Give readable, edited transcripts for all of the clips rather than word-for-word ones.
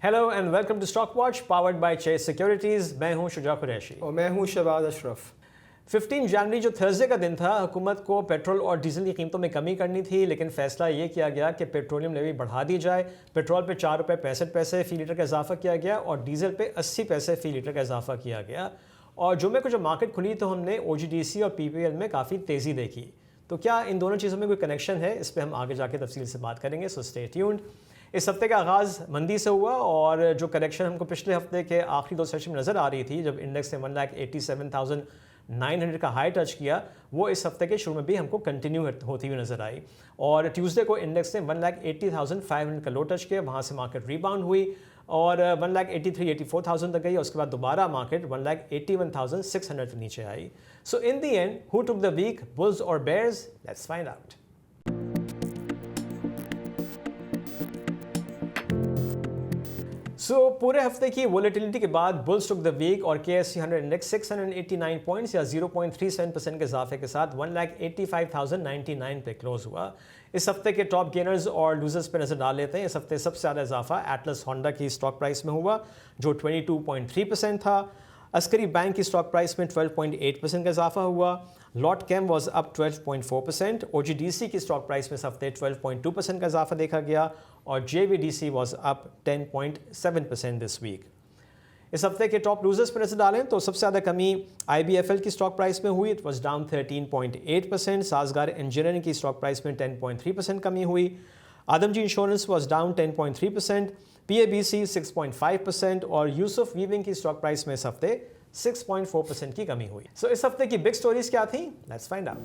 Hello and welcome to stock watch powered by Chase securities. मैं हूं शुजा कुरैशी और मैं हूं शहबाज अशरफ। 15 जनवरी जो थर्सडे का दिन था, हुकूमत को पेट्रोल और डीजल की कीमतों में कमी करनी थी, लेकिन फैसला ये किया गया कि पेट्रोलियम लेवी बढ़ा दी जाए। पेट्रोल पे 4 रुपये 65 पैसे फ़ी लीटर का इजाफा किया गया और डीजल पे 80 पैसे फ़ी लीटर का इजाफा किया गया। और जुम्मे को जब मार्केट खुली तो हमने OGDC और PPL में काफ़ी तेज़ी देखी। तो क्या इन दोनों चीज़ों में कोई कनेक्शन है, इस पर हम आगे जाके तफसील से बात करेंगे, सो स्टे ट्यून्ड। इस हफ्ते का आगाज़ मंदी से हुआ और जो करेक्शन हमको पिछले हफ्ते के आखिरी 2 सेशन में नज़र आ रही थी, जब इंडेक्स ने 1,87,900 का हाई टच किया, वो इस हफ्ते के शुरू में भी हमको कंटिन्यू होती हुई नज़र आई। और ट्यूसडे को इंडेक्स ने 1,80,500 का लो टच किया, वहाँ से मार्केट रिबाउंड हुई और 1,83,84,000 तक गई और उसके बाद दोबारा मार्केट 1,81,600 तक नीचे आई। So in the end who took the week, bulls और बेयर्स? Let's find out. पूरे हफ्ते की वोलेटिलिटी के बाद बुल्स टुक द वीक और KSE 100 इंडेक्स 689 पॉइंट्स या 0.37% के इजाफे के साथ 1,85,099 पे क्लोज हुआ। इस हफ्ते के टॉप गेनर्स और लूजर्स पे नजर डाल लेते हैं। इस हफ्ते सबसे ज़्यादा इजाफा एटलस होंडा की स्टॉक प्राइस में हुआ, जो 22.3% था। अस्करी बैंक की स्टॉक प्राइस में 12.8% का इजाफा हुआ। Lotte chem was up 12.4%। OGDC की स्टॉक प्राइस में इस हफ्ते 12.2% का इजाफा देखा गया और JVDC was up 10.7% this week. इस हफ्ते के टॉप लूजर्स पर नजर डालें तो सबसे ज़्यादा कमी IBFL की स्टॉक प्राइस में हुई, इट वॉज डाउन 13.8%। साजगार इंजीनियरिंग की स्टॉक प्राइस में 10.3% कमी हुई। आदमजी इंश्योरेंस वॉज डाउन 10.3%। PABC 6.5% और यूसुफ वीविंग की स्टॉक प्राइस में इस हफ्ते 6.4% की कमी हुई। सो इस हफ्ते की बिग स्टोरीज क्या थी? Let's find out.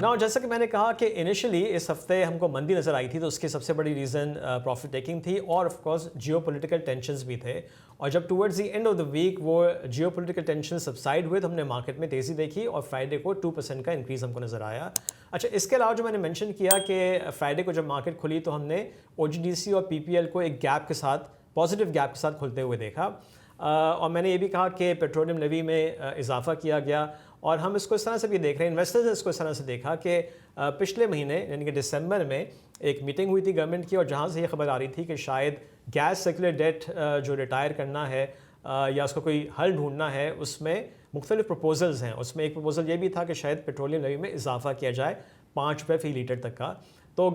ना जैसा कि मैंने कहा कि इनिशियली इस हफ्ते हमको मंदी नज़र आई थी, तो उसकी सबसे बड़ी रीज़न प्रॉफिट टेकिंग थी और ऑफ कोर्स जियोपॉलिटिकल टेंशंस भी थे। और जब towards the end of the week वो जियोपॉलिटिकल टेंशन सबसाइड हुए तो हमने मार्केट में तेज़ी देखी और फ्राइडे को 2% का इंक्रीज़ हमको नज़र आया। अच्छा, इसके अलावा जो मैंने मेंशन किया कि फ्राइडे को जब मार्केट खुली तो हमने OGDC और PPL को एक गैप के साथ, पॉजिटिव गैप के साथ खुलते हुए देखा। और मैंने ये भी कहा कि पेट्रोलियम लेवी में इजाफा किया गया और हम इसको इस तरह से भी देख रहे हैं, इन्वेस्टर्स ने इसको इस तरह से देखा कि पिछले महीने यानी कि दिसंबर में एक मीटिंग हुई थी गवर्नमेंट की और जहाँ से ये खबर आ रही थी कि शायद गैस सर्कुलर डेट जो रिटायर करना है या उसको कोई हल ढूंढना है, उसमें मुख्तलिफ प्रपोजल्स हैं। उसमें एक प्रपोजल ये भी था कि शायद पेट्रोलियम लेवी में इजाफा किया जाए 5 रुपये फ़ी लीटर तक का। तो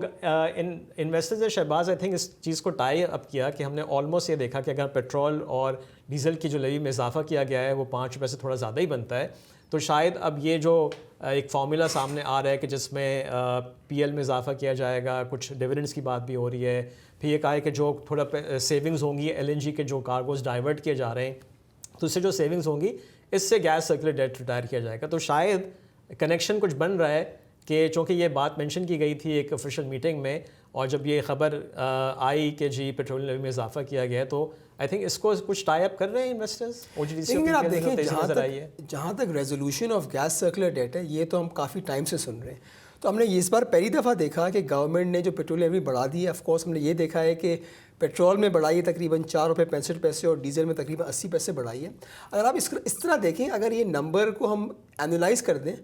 इन्वेस्टर्स ने शहबाज आई थिंक इस चीज़ को टाई अप किया कि हमने ऑलमोस्ट ये देखा कि अगर पेट्रोल और डीजल की जो लेवी में इजाफा किया गया है वो 5 रुपये से थोड़ा ज़्यादा ही बनता है, तो शायद अब ये जो एक फार्मूला सामने आ रहा है कि जिसमें PL में इजाफा किया जाएगा, कुछ डिविडेंड्स की बात भी हो रही है, फिर ये कहा है कि जो थोड़ा सेविंग्स होंगी LNG के जो कार्गोज डाइवर्ट किए जा रहे हैं, तो इससे जो सेविंग्स होंगी इससे गैस सर्कुलर डेट रिटायर किया जाएगा। तो शायद कनेक्शन कुछ बन रहा है कि चूँकि ये बात मेंशन की गई थी एक ऑफिशियल मीटिंग में और जब ये खबर आई कि जी पेट्रोलियम लेवी में इजाफा किया गया, तो आई थिंक इसको कुछ टाई अप कर रहे हैं इन्वेस्टर्स। लेकिन आप देखें जहाँ तक resolution of gas circular date है, ये तो हम काफ़ी टाइम से सुन रहे हैं। तो हमने इस बार पहली दफ़ा देखा कि गवर्नमेंट ने जो पेट्रोलियम लेवी बढ़ा दी है। ऑफकोर्स हमने ये देखा है कि पेट्रोल में बढ़ाई है तकरीबन 4 रुपये 65 पैसे और डीजल में तकरीबन 80 पैसे बढ़ाई है। अगर आप इस तरह देखें, अगर ये नंबर को हम एनालाइज कर दें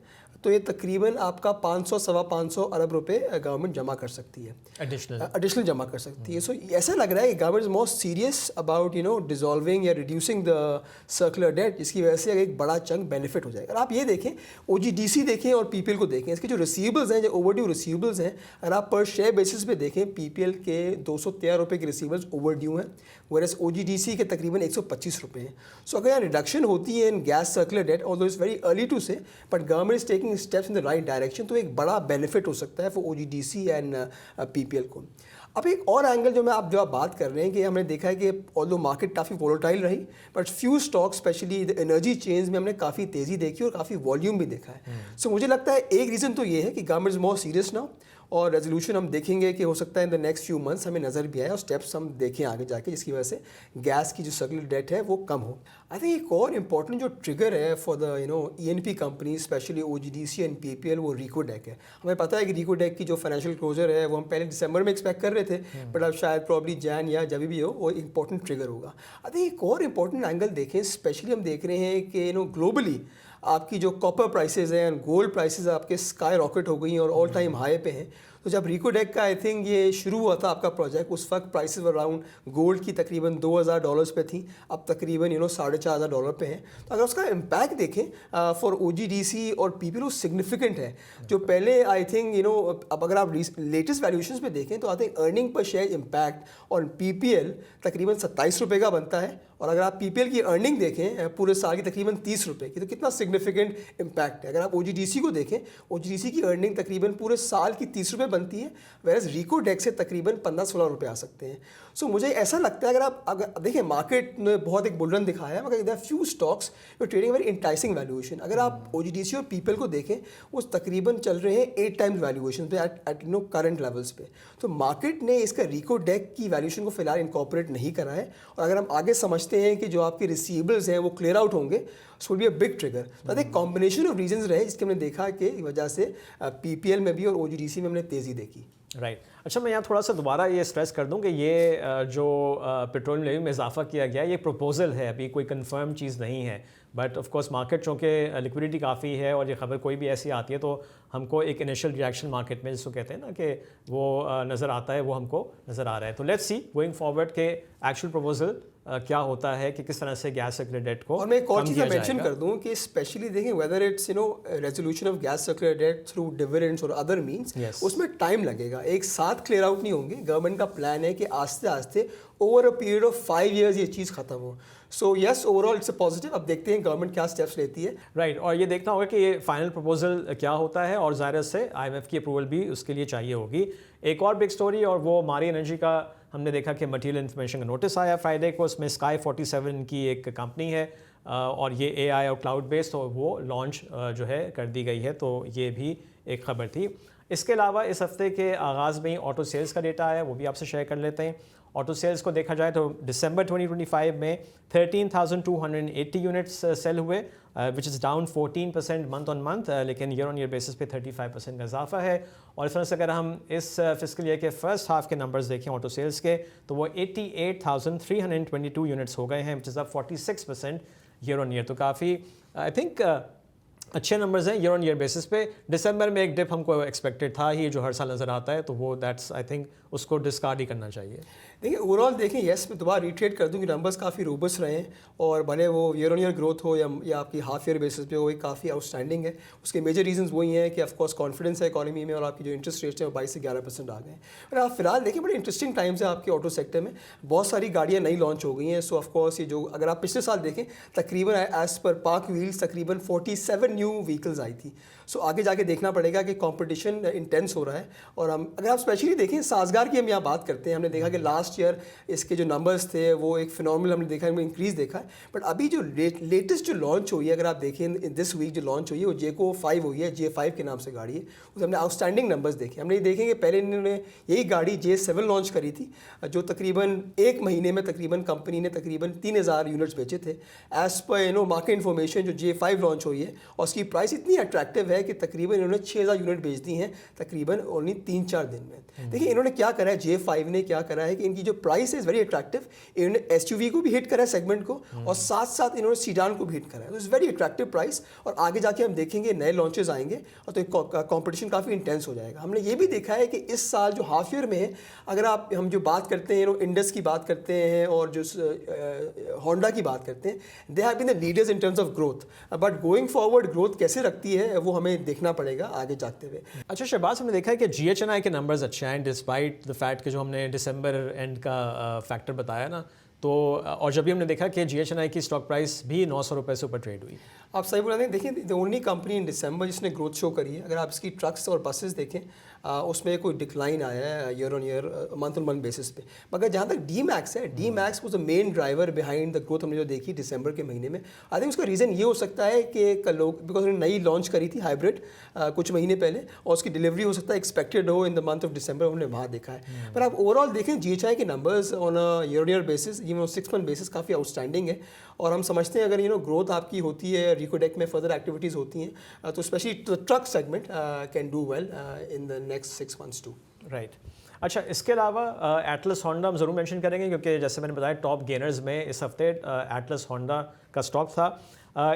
तो ये तकरीबन आपका 500-525 अरब रुपए गवर्नमेंट जमा कर सकती है, एडिशनल जमा कर सकती है। सो ऐसा लग रहा है कि government is most serious about dissolving या रिड्यूसिंग द सर्कुलर डेट, जिसकी वजह से एक बड़ा चंक बेनिफिट हो जाएगा। अगर आप ये देखें, OGDC देखें और PPL को देखें, इसके जो रिसीवेबल्स हैं, जो ओवरड्यू रिसीवेबल्स हैं, अगर आप पर शेयर बेसिस पे देखें, PPL के 213 रुपये के रिसीवेबल्स ओवरड्यू हैं, वरस OGDC के तकरीबन 125 रुपये हैं। सो अगर यहाँ रिडक्शन होती है in gas circular debt, although it's very early to say, but government is taking steps in the right direction, तो एक बड़ा बेनिफिट हो सकता है फॉर OGDC एंड PPL को। अब एक और एंगल जो आप बात कर रहे हैं कि हमने देखा है कि ऑल्दो मार्केट काफ़ी वोलेटाइल रही, but few stocks specially the energy chains में हमने काफ़ी तेज़ी देखी और काफ़ी वॉल्यूम भी देखा है। सो मुझे लगता है एक रीज़न तो ये है कि government is more serious now और रेजोल्यूशन हम देखेंगे कि हो सकता है इन द नेक्स्ट फ्यू मंथ्स हमें नज़र भी आए और स्टेप्स हम देखें आगे जाके, जिसकी वजह से गैस की जो सर्कुलर डेट है वो कम हो। आई थिंक एक और इम्पॉर्टेंट जो ट्रिगर है for the ENP company specially OGDC and PPL, वो रिको डेक है। हमें पता है कि रिको डेक की जो फाइनेंशियल क्लोजर है वो हम पहले दिसंबर में एक्सपेक्ट कर रहे थे, बट अब शायद प्रॉब्ली जैन या जब भी हो वो इंपॉर्टेंट ट्रिगर होगा। आई थिंक एक और इम्पॉर्टेंट एंगल देखें, स्पेशली हम देख रहे हैं कि ग्लोबली आपकी जो कॉपर प्राइसेस हैं, गोल्ड प्राइसेस आपके स्काई रॉकेट हो गई हैं और ऑल टाइम हाई पे हैं। तो जब रिकोडेक का आई थिंक ये शुरू हुआ था आपका प्रोजेक्ट, उस वक्त प्राइसेस अराउंड गोल्ड की तकरीबन $2,000 पे थी, अब तकरीबन $4,500 पे हैं। तो अगर उसका इम्पैक्ट देखें फॉर OGDC और पीपीएल वो सिग्निफिकेंट है। जो पहले आई थिंक अब अगर आप लेटेस्ट वैल्यूएशंस पे देखें तो I think earning per share impact और पीपीएल तकरीबन ₹27 का बनता है, और अगर आप पीपीएल की अर्निंग देखें पूरे साल की तकरीबन ₹30 की, तो कितना सिग्निफिकेंट इम्पैक्ट है। अगर आप OGDC को देखें, OGDC की अर्निंग तकरीबन पूरे साल की ₹30 बनती है, वेरएज रिकोडेक से तकरीबन ₹15-16 आ सकते हैं। सो मुझे ऐसा लगता है अगर देखिए मार्केट ने बहुत एक बुल रन दिखाया है, मगर देयर आर फ्यू स्टॉक्स जो ट्रेडिंग वेरी इंटाइसिंग वैल्यूएशन। अगर आप OGDC और पीपीएल को देखें, वो तकरीबन चल रहे हैं 8 टाइम्स वैल्यूएशन पे एट करंट लेवल्स पे। तो मार्केट ने इसका रिकोडेक की वैल्यूएशन को फिलहाल इनकॉर्पोरेट नहीं करा है, और अगर हम आगे समझते हैं कि जो आपके रिसीवेबल्स हैं वो क्लियर आउट होंगे, so will be a big trigger. तो एक कॉम्बिनेशन ऑफ रीजंस रहे जिसके हमने देखा कि वजह से पीपीएल में भी और OGDC में हमने तेज़ी देखी। राइट अच्छा, मैं यहाँ थोड़ा सा दोबारा ये स्ट्रेस कर दूँ कि ये जो पेट्रोलियम लेवी में इजाफा किया गया है, ये प्रपोजल है, अभी कोई कंफर्म चीज़ नहीं है। बट ऑफ कोर्स मार्केट चूँकि लिक्विडिटी काफ़ी है और ये खबर कोई भी ऐसी आती है तो हमको एक इनिशियल रिएक्शन मार्केट में जिसको कहते हैं ना कि वो नज़र आता है, वो हमको नज़र आ रहा है। तो लेट्स सी गोइंग फॉरवर्ड के एक्चुअल प्रपोजल क्या होता है कि किस तरह से गैस सर्कुलर डेट को, और मैं एक और चीज़ मेंशन कर दूं कि स्पेशली देखें whether it's resolution of gas circular date through dividends और अदर मींस, उसमें टाइम लगेगा, एक साथ क्लियर आउट नहीं होंगे। गवर्नमेंट का प्लान है कि आस्ते आस्ते over a period of 5 years ये चीज़ खत्म हो। So yes, overall it's a positive. अब देखते हैं गवर्नमेंट क्या स्टेप्स लेती है। राइट और ये देखना होगा कि ये फाइनल प्रपोजल क्या होता है, और ज़ाहिर से IMF की अप्रूवल भी उसके लिए चाहिए होगी। एक और बिग स्टोरी, और वो मारी एनर्जी का हमने देखा कि मटीरियल इन्फॉर्मेशन का नोटिस आया फ्राइडे को। उसमें स्काई 47 की एक कंपनी है और ये AI और क्लाउड बेस्ड, तो वो लॉन्च जो है कर दी गई है, तो ये भी एक खबर थी। इसके अलावा इस हफ्ते के आगाज़ में ऑटो सेल्स का डेटा आया, वो भी आपसे शेयर कर लेते हैं। ऑटो सेल्स को देखा जाए तो दिसंबर 2025 में 13,280 यूनिट्स सेल हुए, which is down 14% month on month, लेकिन ईयर ऑन ईयर बेसिस पे 35% का इजाफा है। और इस तरह से अगर हम इस फिस्कल ईयर के फर्स्ट हाफ के नंबर्स देखें ऑटो सेल्स के, तो वो 88,322 यूनिट्स हो गए हैं, which is up 46% year on year. तो काफ़ी आई थिंक अच्छे नंबर्स हैं ईयर ऑन ईयर बेसिस पे। दिसंबर में एक डिप हमको एक्सपेक्टेड था ही, जो हर साल नज़र आता है, तो वो दैट्स आई थिंक उसको डिस्कार्ड ही करना चाहिए। देखिए ओवरऑल देखें, यस मैं दोबारा रिट्रेट कर दूं कि नंबर्स काफ़ी रोबस्ट रहे हैं, और भले वो ईयर ऑन ईयर ग्रोथ हो या आपकी हाफ ईयर बेसिस पे हो, काफ़ी आउटस्टैंडिंग है। उसके मेजर रीजंस वही हैं कि ऑफकोर्स कॉन्फिडेंस है इकॉनमी में, और आपकी जो इंटरेस्ट रेट्स हैं वो 22 से 11% आ गए हैं। और आप फिलहाल देखिए बड़े इंटरेस्टिंग टाइम्स है आपके ऑटो सेक्टर में, बहुत सारी गाड़ियाँ नई लॉन्च हो गई हैं। सो ऑफकोर्स ये जो अगर आप पिछले साल देखें, तकरीबन एज पर पार्क व्हील्स तकरीबन 47 न्यू व्हीकल्स आई थी। सो आगे जाके देखना पड़ेगा कि कंपटीशन इंटेंस हो रहा है। और हम अगर आप स्पेशली देखें साजगार की, हम यहाँ बात करते हैं, हमने देखा कि लास्ट ईयर इसके जो नंबर्स थे वो एक फिनॉमिनल हमने देखा, इनमें इंक्रीज देखा है। बट अभी जो लेटेस्ट जो लॉन्च हुई है, अगर आप देखें दिस वीक जो लॉन्च हुई है, वो JECO 5 हुई है, J5 के नाम से गाड़ी है। उसमें हमने आउटस्टैंडिंग नंबर्स देखे। हमने देखेंगे पहले इन्होंने यही गाड़ी J7 लॉन्च करी थी, जो तकरीबन एक महीने में तकरीबन कंपनी ने तकरीबन 3,000 यूनिट्स बेचे थे। एज पर मार्केट इन्फॉर्मेशन जो J5 लॉन्च हुई है, और उसकी प्राइस इतनी अट्रैक्टिव है कि तकरीबन इन्होंने 6,000 यूनिट बेच दी हैं तकरीबन ओनली 3-4 दिन में। देखिए इन्होंने क्या करा है, J5 ने क्या करा है कि इनकी जो प्राइस है इज़ वेरी अट्रैक्टिव। इन्होंने SUV को भी हिट करा है सेगमेंट को, और साथ साथ इन्होंने सीडान को भी हिट करा है। तो इट्स वेरी अट्रैक्टिव प्राइस, और आगे जाके हम देखेंगे नए लॉन्चेस आएंगे, और तो कॉम्पिटिशन काफ़ी इंटेंस हो जाएगा। हमने ये भी देखा है कि इस साल जो हाफ ईयर में है, अगर आप हम जो बात करते हैं इंडस की बात करते हैं और जो होंडा की बात करते हैं, they have been the leaders in terms of growth. But going forward growth कैसे रखती है वो हमें देखना पड़ेगा आगे जाते हुए। अच्छा शहबाज, हमने देखा है कि GHNI के नंबर्स अच्छे हैं डिस्पाइट द फैक्ट कि जो हमने दिसंबर एंड का फैक्टर बताया ना, तो और जब भी हमने देखा कि GHNI की स्टॉक प्राइस भी 900 रुपये से ऊपर ट्रेड हुई। आप सही बोल रहे हैं। देखिए द ओनली कंपनी इन दिसंबर जिसने ग्रोथ शो करी है, अगर आप इसकी ट्रक्स और बसेस देखें, उसमें कोई डिक्लाइन आया है year on year month on month basis पे। मगर जहाँ तक D-Max है, D-Max was the main driver behind the growth हमने जो देखी दिसंबर के महीने में। आई थिंक उसका रीज़न ये हो सकता है कि लोग बिकॉज उन्होंने नई लॉन्च करी थी हाइब्रिड कुछ महीने पहले, और उसकी डिलीवरी हो सकता है एक्सपेक्टेड हो in the month of December, हमने वहाँ देखा है। पर आप ओवरऑल देखें GHI के numbers on year on year basis, ये 6 मंथ बेसिस काफ़ी आउटस्टैंडिंग है। और हम समझते हैं अगर ग्रोथ आपकी होती है, रिकोडेक में फर्दर एक्टिविटीज़ होती हैं, तो specially truck segment can do well in the next 6 months too. Right अच्छा, इसके अलावा एटलस होंडा हम ज़रूर मेंशन करेंगे, क्योंकि जैसे मैंने बताया टॉप गेनर्स में इस हफ्ते एटलस होंडा का स्टॉक था।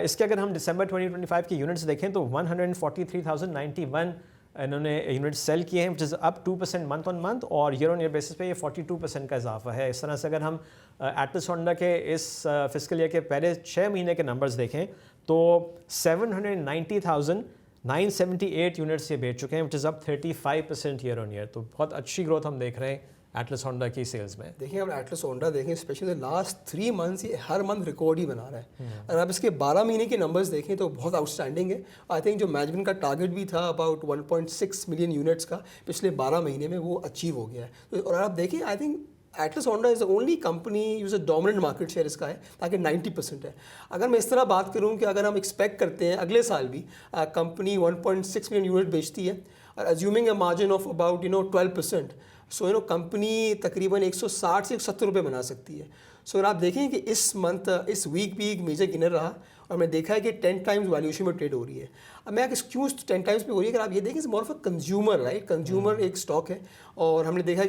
इसके अगर हम दिसंबर 2025 की यूनिट्स देखें तो 143,091 इन्होंने यूनिट सेल किए हैं which is up 2% month on month, और ईयर ऑन ईयर बेसिस पे ये 42% का इजाफा है। इस तरह से अगर हम एटलस होंडा के इस फिस्कल ईयर के पहले 6 महीने के नंबर्स देखें तो 790,978 यूनिट्स ये बेच चुके हैं which is up 35% year on year. तो बहुत अच्छी ग्रोथ हम देख रहे हैं एटलस होंडा की सेल्स में। देखिए आप एटलस होंडा देखें, स्पेशली लास्ट 3 मंथ्स ये हर मंथ रिकॉर्ड ही बना रहा है। अगर आप इसके 12 महीने के नंबर्स देखें तो बहुत आउटस्टैंडिंग है। आई थिंक जो मैनेजमेंट का टारगेट भी था अबाउट 1.6 मिलियन यूनिट्स का पिछले 12 महीने में, वो अचीव हो गया है। तो और आप देखें, I think Atlas Honda is the only company use a dominant market share इसका है, ताकि 90% है। अगर मैं इस तरह बात करूं कि अगर हम एक्सपेक्ट करते हैं अगले साल भी कंपनी 1.6 मिलियन यूनिट बेचती है और assuming a margin of about 12%, so company तकरीबन 160 से 170 रुपये बना सकती है। सो अगर आप देखें कि इस मंथ इस वीक भी एक मेजर गिनर रहा और मैंने देखा है कि 10 टाइम्स वैल्यूएशन में ट्रेड हो रही है। अब मैं क्यों 10 टाइम्स पे हो रही है, अगर आप ये देखें more of a consumer, right, consumer एक स्टॉक है और हमने देखा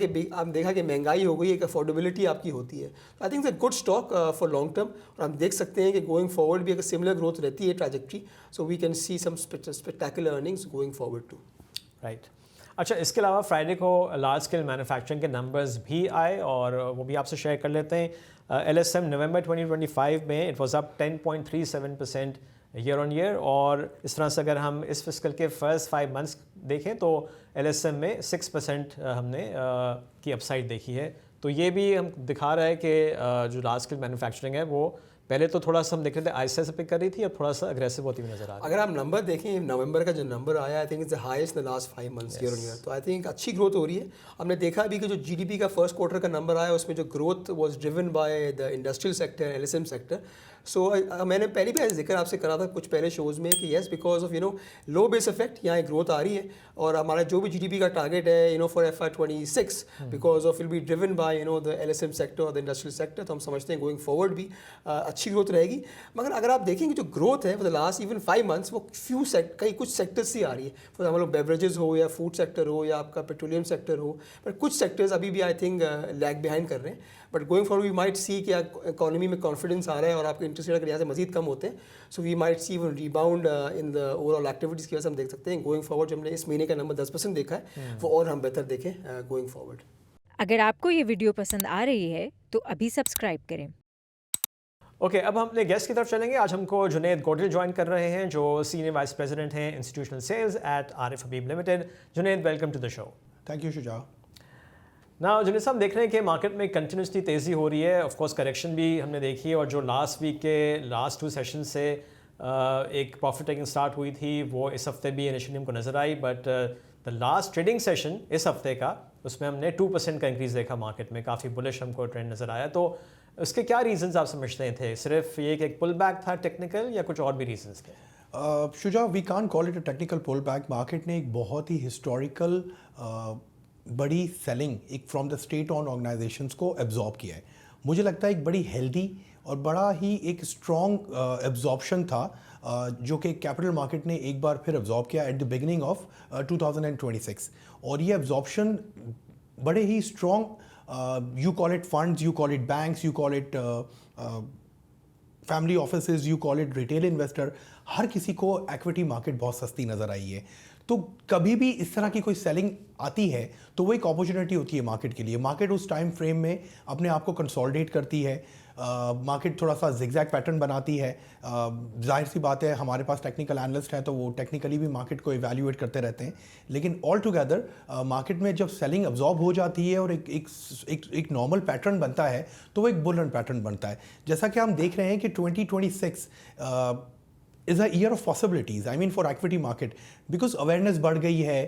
कि महंगाई हो गई, एक अफोर्डेबिलिटी आपकी होती है। तो I think it's a good stock for long term, और हम देख सकते हैं कि गोइंग फॉरवर्ड भी अगर सिमिलर ग्रोथ रहती है trajectory, so we can see some spectacular earnings going forward too. Right. अच्छा, इसके अलावा फ्राइडे को लार्ज स्केल मैन्युफैक्चरिंग के नंबर्स भी आए और वो भी आपसे शेयर कर लेते हैं। LSM नवंबर 2025 में it was up 10.37% year on year, और इस तरह से अगर हम इस फिस्कल के फर्स्ट 5 मंथ्स देखें तो LSM में 6% हमने की अपसाइड देखी है। तो ये भी हम दिखा रहा है कि जो लार्ज स्केल मैन्युफैक्चरिंग है वो पहले तो थोड़ा सा हम देख रहे थे आहिस्ते से पिक कर रही थी, अब थोड़ा सा अग्रेसिव होती हुई नजर आ रही है। अगर आप नंबर देखें, नवंबर का जो नंबर आया, I think it's the highest in the last 5 months year on year. तो आई थिंक अच्छी ग्रोथ हो रही है। हमने देखा अभी कि जो GDP का फर्स्ट क्वार्टर का नंबर आया उसमें जो growth was driven by the industrial sector, LSM sector. So मैंने पहले भी जिक्र आपसे करा था कुछ पहले शोज़ में कि yes, because of low base effect यहाँ एक ग्रोथ आ रही है, और हमारा जो भी GDP का टारगेट है for FY26 because of will be driven by the LSM sector और द इंडस्ट्रियल सेक्टर। तो हम समझते हैं गोइंग फॉरवर्ड भी अच्छी ग्रोथ रहेगी। मगर अगर आप देखेंगे जो ग्रोथ है for the last even 5 months वो कुछ सेक्टर्स से आ रही है। फॉर एग्जाम्पल बेवरेजेस हो या फूड सेक्टर हो या आपका पेट्रोलियम सेक्टर हो, पर कुछ सेक्टर्स अभी भी आई थिंक लैग बिहाइंड कर रहे हैं। But going forward we might see कि इकोनॉमी में कॉन्फिडेंस आ रहा है और आपके इंटरेस्ट रेट अगर यहाँ से मजीद कम होते हैं, so we might see one rebound in the overall activities की वजह से हम देख सकते हैं गोइंग फॉरवर्ड। जो हमने इस महीने का नंबर 10% देखा है वो और हम बेहतर देखें गोइंग फॉरवर्ड। अगर आपको ये वीडियो पसंद आ रही है तो अभी सब्सक्राइब करें। ओके, अब हम अपने गेस्ट की तरफ चलेंगे। आज हमको जुनैद गोडिल ज्वाइन कर रहे हैं जो सीनियर वाइस प्रेसिडेंट हैं institutional sales at Arif Habib limited. Junaid, welcome to the show. Thank you Shuja. ना जुनैद साहब, देख रहे हैं कि मार्केट में कंटिन्यूसली तेज़ी हो रही है, ऑफ कोर्स करेक्शन भी हमने देखी है, और जो लास्ट वीक के लास्ट 2 सेशन से एक प्रॉफिट टेकिंग स्टार्ट हुई थी वो इस हफ्ते भी इनिशियली हमको नज़र आई, but the last trading session इस हफ्ते का उसमें हमने 2% का इंक्रीज़ देखा मार्केट में, काफ़ी बुलिश हमको ट्रेंड नज़र आया। तो उसके क्या रीजंस आप समझते थे? सिर्फ ये कि एक पुल बैक था टेक्निकल, या कुछ और भी रीजंस थे? Shuja, we can't call it a technical pull back. Market ने एक बहुत ही हिस्टोरिकल बड़ी सेलिंग एक from the state on organisations को एब्जॉर्ब किया है। मुझे लगता है एक बड़ी हेल्दी और बड़ा ही एक स्ट्रॉन्ग एब्जॉर्प्शन था जो कि कैपिटल मार्केट ने एक बार फिर एब्जॉर्ब किया एट द बिगिनिंग ऑफ 2026, और ये एब्जॉर्प्शन बड़े ही strong, you call it funds, you call it banks, you call it family offices, you call it retail investor, हर किसी को इक्विटी मार्केट बहुत सस्ती नज़र आई है। तो कभी भी इस तरह की कोई सेलिंग आती है तो वो एक अपॉर्चुनिटी होती है मार्केट के लिए। मार्केट उस टाइम फ्रेम में अपने आप को कंसोलिडेट करती है, मार्केट थोड़ा सा जिगजैग पैटर्न बनाती है। जाहिर सी बात है हमारे पास टेक्निकल एनालिस्ट हैं तो वो टेक्निकली भी मार्केट को इवैल्यूएट करते रहते हैं, लेकिन ऑल टुगेदर मार्केट में जब सेलिंग अब्जॉर्ब हो जाती है और एक नॉर्मल पैटर्न बनता है तो वो एक बुल रन पैटर्न बनता है। जैसा कि हम देख रहे हैं कि 2026 is a year of possibilities, I mean for equity market, because awareness बढ़ गई है,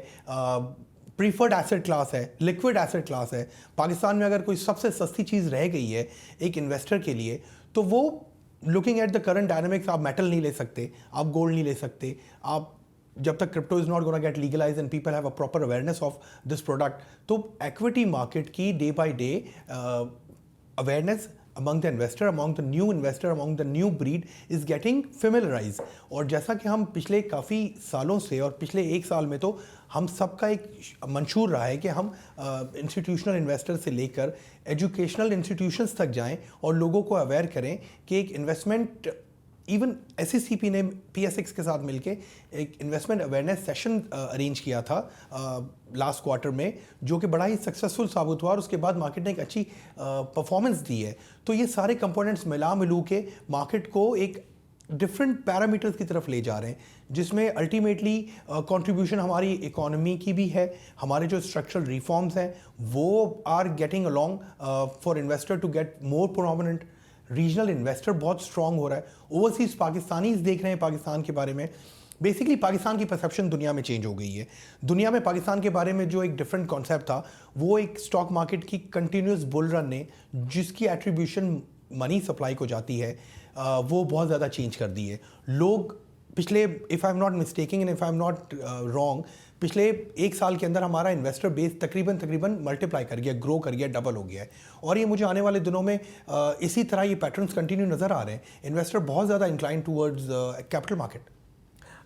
प्रीफर्ड एसेट क्लास है, लिक्विड एसेट क्लास है। पाकिस्तान में अगर कोई सबसे सस्ती चीज़ रह गई है एक इन्वेस्टर के लिए तो वो looking at the current dynamics, आप मेटल नहीं ले सकते, आप गोल्ड नहीं ले सकते, आप जब तक crypto is not gonna get legalise and people have a proper awareness of this product. तो इक्विटी मार्केट की day by day awareness among the investor, among the new investor, among the new breed is getting familiarized। और जैसा कि हम पिछले काफ़ी सालों से और पिछले 1 साल में तो हम सबका एक मंशूर रहा है कि हम इंस्टीट्यूशनल इन्वेस्टर से लेकर एजुकेशनल इंस्टीट्यूशंस तक जाएं और लोगों को अवेयर करें कि एक इन्वेस्टमेंट इवन SECP ने PSX के साथ मिलके एक इन्वेस्टमेंट अवेयरनेस सेशन अरेंज किया था लास्ट क्वार्टर में, जो कि बड़ा ही सक्सेसफुल साबित हुआ और उसके बाद मार्केट ने एक अच्छी परफॉर्मेंस दी है। तो ये सारे कंपोनेंट्स मिलू के मार्केट को एक डिफरेंट पैरामीटर्स की तरफ ले जा रहे हैं, जिसमें अल्टीमेटली कंट्रीब्यूशन हमारी इकोनॉमी की भी है, हमारे जो स्ट्रक्चरल रिफॉर्म्स हैं वो are getting along for investor to get more prominent. Regional investor बहुत स्ट्रांग हो रहा है, ओवरसीज पाकिस्तानीज देख रहे हैं पाकिस्तान के बारे में। बेसिकली पाकिस्तान की परसेप्शन दुनिया में चेंज हो गई है। दुनिया में पाकिस्तान के बारे में जो एक डिफरेंट कॉन्सेप्ट था वो एक स्टॉक मार्केट की कंटिन्यूस बुल रन ने, जिसकी एट्रीब्यूशन मनी सप्लाई को जाती है, वो बहुत ज़्यादा चेंज कर दी है। लोग पिछले, if I am not mistaking and if I am not wrong, पिछले एक साल के अंदर हमारा इन्वेस्टर बेस तकरीबन मल्टीप्लाई कर गया, ग्रो कर गया, डबल हो गया है। और ये मुझे आने वाले दिनों में इसी तरह ये पैटर्न्स कंटिन्यू नज़र आ रहे हैं। इन्वेस्टर बहुत ज़्यादा इंक्लाइन टूवर्ड्स कैपिटल मार्केट।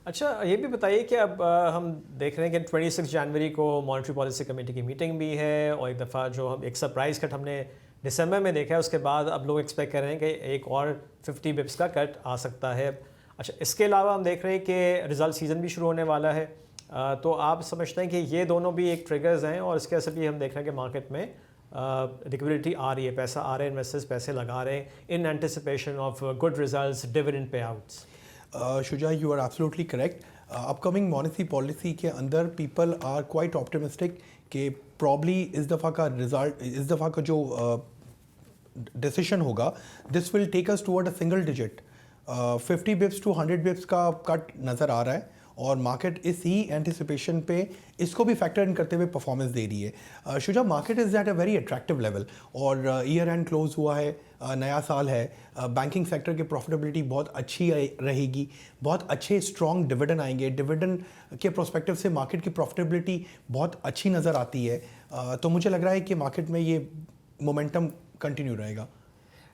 अच्छा, ये भी बताइए कि अब हम देख रहे हैं कि 26 जनवरी को मॉनेटरी पॉलिसी कमेटी की मीटिंग भी है, और एक दफ़ा जो हम एक सरप्राइज़ कट हमने दिसंबर में देखा है, उसके बाद अब लोग एक्सपेक्ट कर रहे हैं कि एक और 50 बिप्स का कट आ सकता है। अच्छा, इसके अलावा हम देख रहे हैं कि रिजल्ट सीज़न भी शुरू होने वाला है, तो आप समझते हैं कि ये दोनों भी एक ट्रिगर्स हैं, और इसके वजह से भी हम देख रहे हैं कि मार्केट में लिक्विडिटी आ रही है, पैसा आ रहा है, इन्वेस्टर्स पैसे लगा रहे हैं in anticipation of good results, dividend payouts. Shuja, you are absolutely correct. Upcoming monetary policy के अंदर पीपल आर क्वाइट ऑप्टिमिस्टिक कि प्रॉब्ली इस दफ़ा का जो डिसीजन होगा, this will take us toward a single digit 50 bips to 100 bips का cut नज़र आ रहा है, और मार्केट इस ही एंटिसिपेशन पे इसको भी फैक्टर इन करते हुए परफॉर्मेंस दे रही है। Shuja, market is at a very attractive level, और ईयर एंड क्लोज हुआ है, नया साल है, बैंकिंग सेक्टर की प्रॉफिटेबिलिटी बहुत अच्छी रहेगी, बहुत अच्छे स्ट्रॉन्ग डिविडेंड आएंगे। डिविडेंड के प्रोस्पेक्टिव से मार्केट की प्रॉफिटेबिलिटी बहुत अच्छी नज़र आती है, तो मुझे लग रहा है कि मार्केट में ये मोमेंटम कंटिन्यू रहेगा।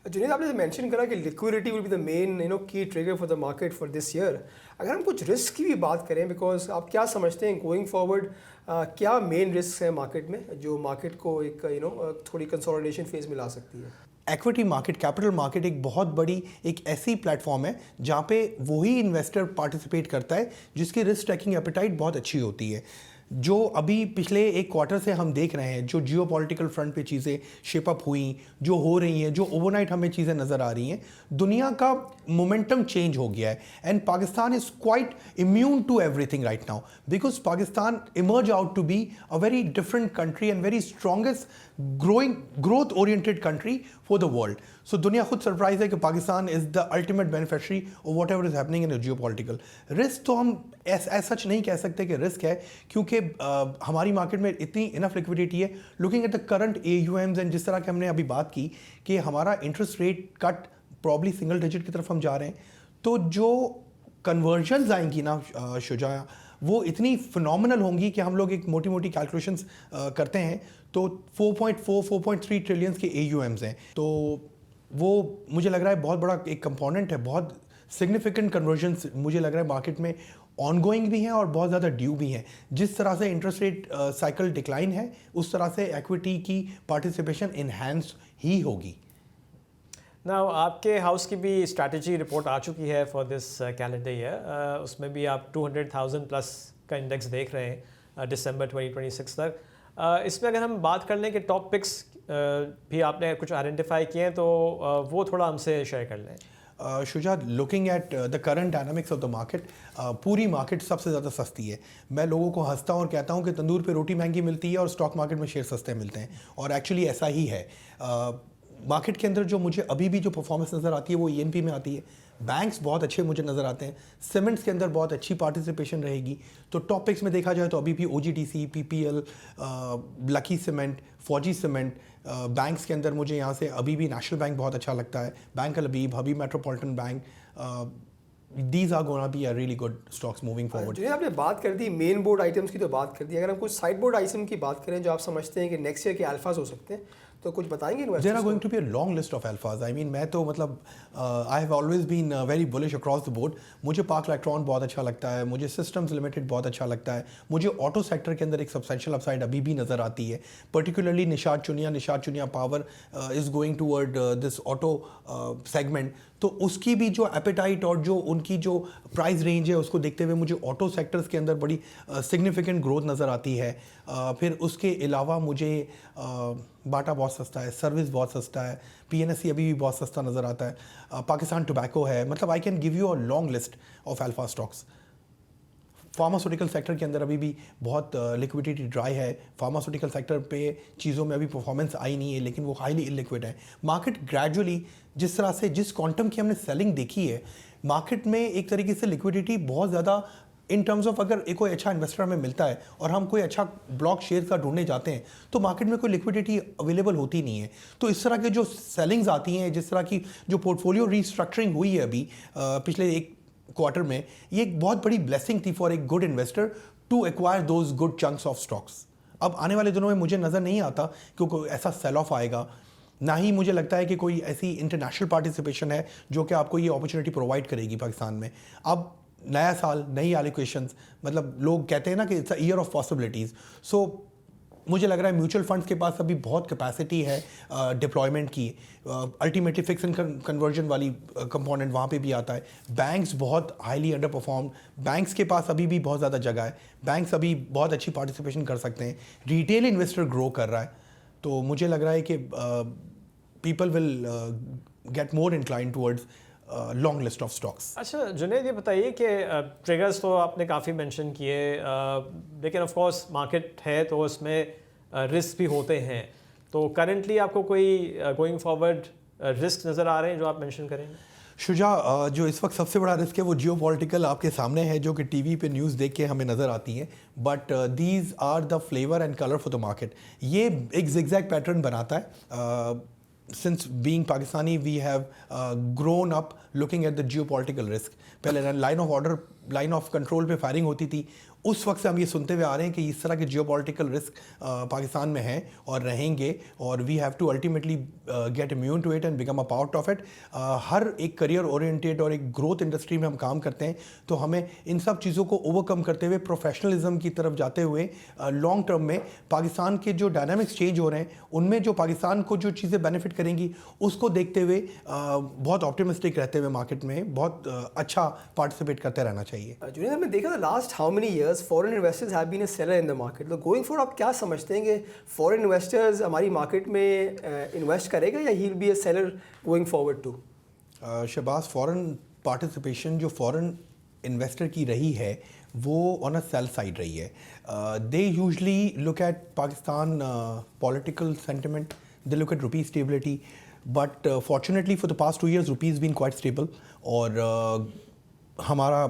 जुनेद, आपने मेंशन करा कि liquidity will be the main key trigger for the market for this year. अगर हम कुछ रिस्क की भी बात करें, बिकॉज आप क्या समझते हैं गोइंग फॉरवर्ड क्या मेन रिस्क है मार्केट में जो मार्केट को एक थोड़ी कंसोलिडेशन फेज में ला सकती है? इक्विटी मार्केट, कैपिटल मार्केट एक बहुत बड़ी एक ऐसी प्लेटफॉर्म है जहाँ पे वही इन्वेस्टर पार्टिसिपेट करता है जिसकी रिस्क टेकिंग एपेटाइट बहुत अच्छी होती है। जो अभी पिछले एक क्वार्टर से हम देख रहे हैं, जो जियोपॉलिटिकल फ्रंट पे चीज़ें शेप अप हुई, जो हो रही हैं, जो ओवरनाइट हमें चीज़ें नज़र आ रही हैं, दुनिया का मोमेंटम चेंज हो गया है। And Pakistan is quite immune to everything right now, because Pakistan emerge out to be a very different country and very strongest growth oriented country for the world. So दुनिया खुद सरप्राइज है कि Pakistan is the ultimate beneficiary of whatever is happening in the geopolitical risk. तो हम ऐसा सच नहीं कह सकते कि रिस्क है, क्योंकि हमारी मार्केट में इतनी इनफ लिक्विडिटी है। Looking at the current AUMs and जिस तरह की हमने अभी बात की कि हमारा interest rate cut probably single digit की तरफ हम जा रहे हैं, तो जो कन्वर्जन्स आएंगी ना शुजा, वो इतनी फिनोमिनल होंगी कि हम लोग एक मोटी मोटी कैलकुलेशंस करते हैं तो 4.3 ट्रिलियन के AUMs हैं, तो वो मुझे लग रहा है बहुत बड़ा एक कंपोनेंट है। बहुत सिग्निफिकेंट कन्वर्जन्स मुझे लग रहा है मार्केट में ऑनगोइंग भी हैं और बहुत ज़्यादा ड्यू भी हैं। जिस तरह से इंटरेस्ट रेट साइकिल डिक्लाइन है, उस तरह से इक्विटी की पार्टिसिपेशन इन्हांस ही होगी। ना आपके हाउस की भी स्ट्रैटेजी रिपोर्ट आ चुकी है फॉर दिस कैलेंडर ईयर, उसमें भी आप 200,000 प्लस का इंडेक्स देख रहे हैं दिसंबर 2026 तक। इसमें अगर हम बात कर लें कि टॉप पिक्स भी आपने कुछ आइडेंटिफाई किए हैं, तो वो थोड़ा हमसे शेयर कर लें। Shujaat, looking at the current dynamics of the market, पूरी मार्केट सबसे ज़्यादा सस्ती है। मैं लोगों को हंसता हूँ और कहता हूँ कि तंदूर पे रोटी महंगी मिलती है और स्टॉक मार्केट में शेयर सस्ते मिलते हैं, और एक्चुअली ऐसा ही है। मार्केट के अंदर जो मुझे अभी भी जो परफॉर्मेंस नज़र आती है वो ENP में आती है। बैंक्स बहुत अच्छे मुझे नज़र आते हैं, सीमेंट्स के अंदर बहुत अच्छी पार्टिसिपेशन रहेगी। तो टॉप पिक्स में देखा जाए तो अभी भी OGTC, PPL, लकी सीमेंट, फौजी सीमेंट। बैंक्स के अंदर मुझे यहाँ से अभी भी नेशनल बैंक बहुत अच्छा लगता है, bank Al Habib metropolitan bank. These are going to be a really good stocks moving forward. जो आपने बात कर दी मेन बोर्ड आइटम्स की, तो बात कर दी, अगर हम कुछ साइड बोर्ड आइटम की बात करें जो आप समझते हैं कि नेक्स्ट ईयर के अल्फाज हो सकते हैं, तो कुछ बताएंगे? There are going to be a long list of alphas. I mean, मैं तो मतलब I have always been very bullish across the board. मुझे पार्क इलेक्ट्रॉन बहुत अच्छा लगता है, मुझे सिस्टम्स लिमिटेड बहुत अच्छा लगता है, मुझे ऑटो सेक्टर के अंदर एक सब्सटेंशियल अपसाइड अभी भी नज़र आती है। Particularly Nishat Chunian power is going toward this auto segment. तो उसकी भी जो एपेटाइट और जो उनकी जो प्राइस रेंज है उसको देखते हुए मुझे ऑटो सेक्टर्स के अंदर बड़ी सिग्निफिकेंट ग्रोथ नज़र आती है। फिर उसके अलावा मुझे बाटा बहुत सस्ता है, सर्विस बहुत सस्ता है, पीएनएससी अभी भी बहुत सस्ता नज़र आता है, पाकिस्तान टोबैको है, मतलब I can give you a long list of alpha stocks. Pharmaceutical sector के अंदर अभी भी बहुत लिक्विडिटी ड्राई है। फार्मास्यूटिकल सेक्टर पे चीज़ों में अभी परफॉर्मेंस आई नहीं है, लेकिन वो हाईली इलिक्विड है। मार्केट ग्रेजुअली जिस तरह से जिस क्वांटम की हमने सेलिंग देखी है, मार्केट में एक तरीके से लिक्विडिटी बहुत ज़्यादा इन टर्म्स ऑफ अगर एक कोई अच्छा इन्वेस्टर हमें मिलता है और हम कोई अच्छा ब्लॉक शेयर का ढूंढने जाते हैं तो मार्केट में कोई लिक्विडिटी अवेलेबल होती नहीं है। तो इस तरह के जो सेलिंग्स आती हैं, जिस तरह की जो पोर्टफोलियो रीस्ट्रक्चरिंग हुई है अभी पिछले एक क्वार्टर में, ये एक बहुत बड़ी ब्लेसिंग थी फॉर एक good investor to acquire those good chunks of stocks. अब आने वाले दिनों में मुझे नज़र नहीं आता कि कोई ऐसा सेल ऑफ आएगा, ना ही मुझे लगता है कि कोई ऐसी इंटरनेशनल पार्टिसिपेशन है जो कि आपको ये अपॉर्चुनिटी प्रोवाइड करेगी पाकिस्तान में। अब नया साल, नई एलोकेशंस, मतलब लोग कहते हैं ना कि it's a year of possibilities. So मुझे लग रहा है म्यूचुअल फंड्स के पास अभी बहुत कैपेसिटी है डिप्लॉयमेंट की। अल्टीमेटली फिक्स एंड कन्वर्जन वाली कंपोनेंट वहाँ पे भी आता है। बैंक्स बहुत हाईली अंडर परफॉर्म, बैंक्स के पास अभी भी बहुत ज़्यादा जगह है, बैंक्स अभी बहुत अच्छी पार्टिसिपेशन कर सकते हैं। रिटेल इन्वेस्टर ग्रो कर रहा है, तो मुझे लग रहा है कि people will get more incline towards long list of stocks. अच्छा जुनैद, ये बताइए कि ट्रिगर्स तो आपने काफ़ी मेंशन किए, लेकिन ऑफ कोर्स मार्केट है तो उसमें रिस्क भी होते हैं। तो करंटली आपको कोई गोइंग फॉरवर्ड रिस्क नज़र आ रहे हैं जो आप मेंशन करेंगे? शुजा, जो इस वक्त सबसे बड़ा रिस्क है वो जियोपॉलिटिकल आपके सामने है, जो कि टीवी पे न्यूज़ देख के हमें नज़र आती हैं, but these are the flavour and colour for the market. ये एक जिगजैग पैटर्न बनाता है। Since being Pakistani, we have grown up looking at the geopolitical risk. पहले line of order, line of control पे फायरिंग होती थी, उस वक्त से हम ये सुनते हुए आ रहे हैं कि इस तरह के जियोपॉलिटिकल रिस्क पाकिस्तान में हैं और रहेंगे, और we have to ultimately get immune to it and become a part of it. हर एक करियर ओरिएंटेड और एक ग्रोथ इंडस्ट्री में हम काम करते हैं, तो हमें इन सब चीज़ों को ओवरकम करते हुए प्रोफेशनलिज्म की तरफ जाते हुए लॉन्ग टर्म में पाकिस्तान के जो डायनामिक्स चेंज हो रहे हैं उनमें जो पाकिस्तान को जो चीज़ें बेनिफिट करेंगी उसको देखते हुए बहुत ऑप्टिमिस्टिक रहते हुए मार्केट में बहुत अच्छा पार्टिसिपेट करते रहना चाहिए। जुनैद, हमने देखा था last how many years foreign investors have been a seller in the market. तो गोइंग फॉर आप क्या समझते हैं कि फॉरेन इन्वेस्टर्स हमारी मार्केट में इन्वेस्ट करेगा या he will be a seller going forward too? Shahbaz, foreign participation जो फॉरेन इन्वेस्टर की रही है वो ऑन अ सेल साइड रही है। They usually look at Pakistan political sentiment, they look at rupee stability, but fortunately for the past 2 years rupee's been quite stable, और हमारा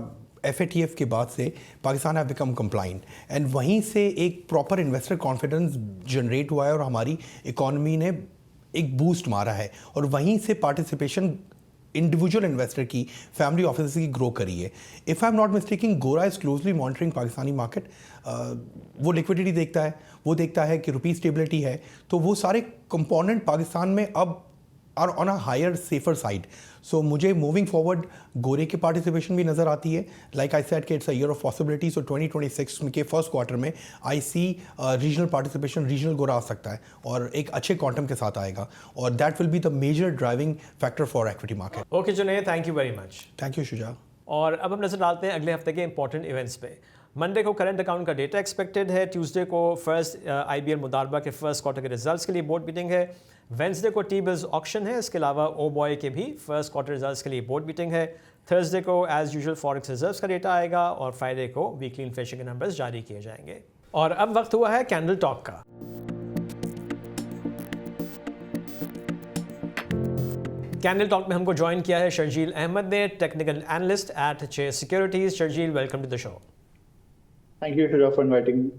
FATF के बाद से Pakistan have become compliant, and वहीं से एक प्रॉपर इन्वेस्टर कॉन्फिडेंस जनरेट हुआ है और हमारी इकॉनमी ने एक बूस्ट मारा है, और वहीं से पार्टिसिपेशन इंडिविजुअल इन्वेस्टर की, फैमिली ऑफिस की ग्रो करी है। If I am not mistaking, गोरा is closely monitoring Pakistani market. वो लिक्विडिटी देखता है, वो देखता है कि रुपी स्टेबिलिटी है, तो वो सारे कंपोनेंट पाकिस्तान में अब are on a higher safer side. So मुझे मूविंग फॉरवर्ड गोरे की पार्टिसिपेशन भी नज़र आती है। लाइक आई सेड कि it's a year of possibility. So 2026 के फर्स्ट क्वार्टर में I see regional participation, regional गोरा आ सकता है और एक अच्छे क्वांटम के साथ आएगा, और that will be the major driving factor for equity market. Okay Junaid, thank you very much. Thank you Shuja. और अब हम नजर डालते हैं अगले हफ्ते के इंपॉर्टेंट इवेंट्स पे। मंडे को करंट अकाउंट का डेटा एक्सपेक्टेड है। ट्यूसडे को फर्स्ट IBL मुदारबा के फर्स्ट क्वार्टर के रिजल्ट्स के लिए बोर्ड मीटिंग है। वेंसडे को T-bills ऑक्शन है। इसके अलावा ओ बॉय के भी फर्स्ट क्वार्टर रिजल्ट्स के लिए बोर्ड मीटिंग है। थर्सडे को एज यूजुअल फॉरेक्स रिजर्व्स का डेटा आएगा, और फ्राइडे को वीकली इन्फ्लेशन के नंबर्स जारी किए जाएंगे। और अब वक्त हुआ है कैंडल टॉक का। कैंडल टॉक में हमको ज्वाइन किया है शर्जील अहमद ने, technical analyst at Chase securities. Sharjeel, welcome to the show. Thank you for inviting me.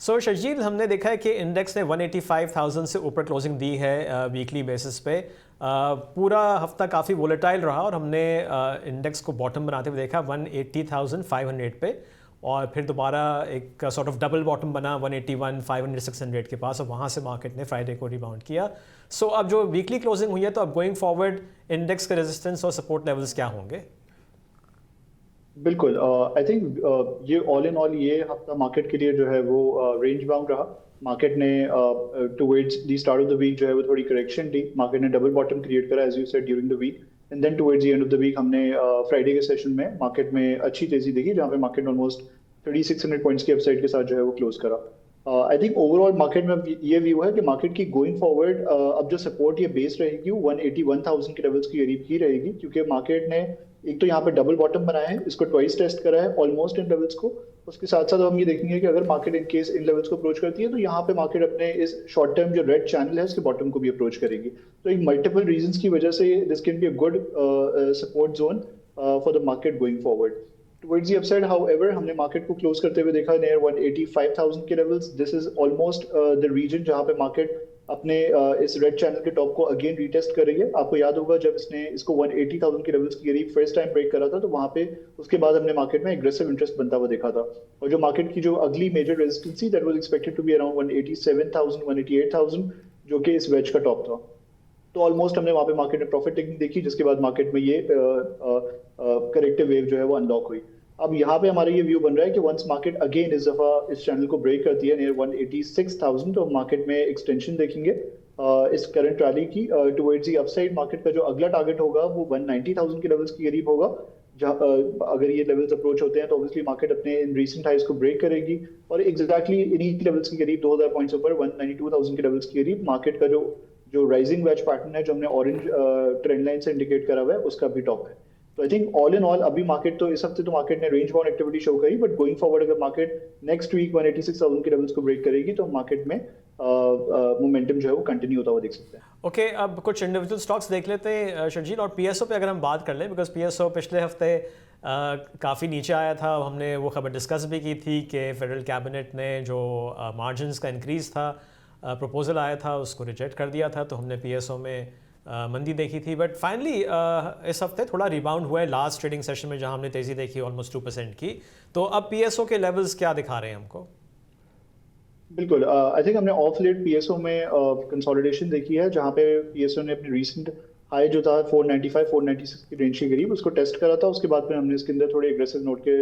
So Sharjeel, हमने देखा है कि इंडेक्स ने 185,000 से ऊपर क्लोजिंग दी है वीकली बेसिस पे। पूरा हफ्ता काफ़ी वोलेटाइल रहा, और हमने इंडेक्स को बॉटम बनाते हुए देखा 180,500 पे, और फिर दोबारा एक सॉर्ट ऑफ डबल बॉटम बना 181,500 600 के पास, और वहाँ से मार्केट ने फ्राइडे को रिबाउंड किया। सो अब जो वीकली क्लोजिंग हुई है, तो अब गोइंग फॉरवर्ड इंडेक्स के रेजिस्टेंस और सपोर्ट लेवल्स क्या होंगे? बिल्कुल, आई थिंक ये ऑल इन ऑल ये हफ्ता मार्केट के लिए जो है वो रेंज बाउंड रहा। मार्केट ने towards the start of the week जो है वो थोड़ी करेक्शन दी। मार्केट ने डबल बॉटम क्रिएट करा as you said during the week, and then towards the end of the week हमने फ्राइडे के सेशन में मार्केट में अच्छी तेजी देखी, जहाँ पे मार्केट ऑलमोस्ट 3600 पॉइंट्स की अपसाइड के साथ जो है वो क्लोज करा। आई थिंक ओवरऑल मार्केट में ये व्यू है कि मार्केट की गोइंग फॉरवर्ड अब जो सपोर्ट ये बेस रहेगी 181,000 के लेवल्स के करीब ही रहेगी, क्योंकि मार्केट ने एक तो यहाँ पे डबल बॉटम बनाया है, इसको ट्वाइस टेस्ट करा है ऑलमोस्ट इन लेवल्स को। उसके साथ साथ हम ये देखेंगे कि अगर मार्केट इन केस इन लेवल्स को अप्रोच करती है तो यहाँ पे मार्केट अपने इस शॉर्ट टर्म जो रेड चैनल है उसके बॉटम को भी अप्रोच करेगी। तो एक मल्टीपल रीजंस की वजह से this can be a good support zone for the market going forward. Towards the upside however हमने मार्केट को क्लोज करते हुए देखा नियर 185,000 के levels. This is almost the region जहाँ पे मार्केट अपने इस रेड चैनल के टॉप को अगेन रीटेस्ट कर रही है। आपको याद होगा जब इसने इसको 180,000 के लेवल्स के करीब फर्स्ट टाइम ब्रेक करा था, तो वहां पे उसके बाद हमने मार्केट में एग्रेसिव इंटरेस्ट बनता हुआ देखा था। और जो मार्केट की जो अगली मेजर रेजिस्टेंस थी that was expected to be around 187,000 188,000, जो कि इस वेज का टॉप था। तो ऑलमोस्ट हमने वहां पे मार्केट में प्रॉफिट टेकिंग देखी, जिसके बाद मार्केट में ये करेक्टिव वेव जो है वो अनलॉक हुई। अब यहाँ पे हमारा ये व्यू बन रहा है कि वंस मार्केट अगेन इस दफा इस चैनल को ब्रेक करती है नियर 186,000, तो मार्केट में एक्सटेंशन देखेंगे इस करंट रैली की टुवर्ड्स द अपसाइड। मार्केट का जो अगला टारगेट होगा वो 190,000 के लेवल्स के करीब होगा, जहाँ अगर ये लेवल्स अप्रोच होते हैं तो ऑब्वियसली मार्केट अपने इन रीसेंट हाइज को ब्रेक करेगी और एग्जैक्टली इन्हीं लेवल्स के करीब 2000 पॉइंट्स ऊपर 192,000 के लेवल्स के करीब मार्केट का जो राइजिंग वेज पैटर्न है जो हमने ऑरेंज ट्रेंड लाइन से इंडिकेट करा हुआ है उसका भी टॉप है। तो I think all in all अभी मार्केट तो इस हफ्ते तो मार्केट ने रेंज बाउंड एक्टिविटी शो करी, बट गोइंग फॉरवर्ड अगर मार्केट नेक्स्ट वीक 186,000 के लेवल्स को ब्रेक करेगी तो मार्केट में मोमेंटम जो है वो कंटिन्यू होता हुआ देख सकते हैं। ओके, अब कुछ इंडिविजुअल स्टॉक्स देख लेते हैं शर्जील, और पीएसओ पे अगर हम बात कर लें, बिकॉज पीएसओ पिछले हफ्ते काफ़ी नीचे आया था। हमने वो खबर डिस्कस भी की थी कि फेडरल कैबिनेट ने जो मार्जिनस का इंक्रीज़ था प्रपोजल आया था उसको रिजेक्ट कर दिया था, तो हमने पीएसओ में मंदी देखी थी। बट फाइनली इस हफ्ते थोड़ा रिबाउंड हुआ है लास्ट ट्रेडिंग सेशन में, जहां हमने तेज़ी देखी ऑलमोस्ट 2% की। तो अब पीएसओ के लेवल्स क्या दिखा रहे हैं हमको? बिल्कुल, आई थिंक हमने ऑफ लेट पीएसओ में कंसोलिडेशन देखी है, जहां पे पीएसओ ने अपने रीसेंट हाई जो था 495 496 की रेंज के करीब उसको टेस्ट करा था। उसके बाद फिर हमने इसके अंदर थोड़े एग्रेसिव नोट के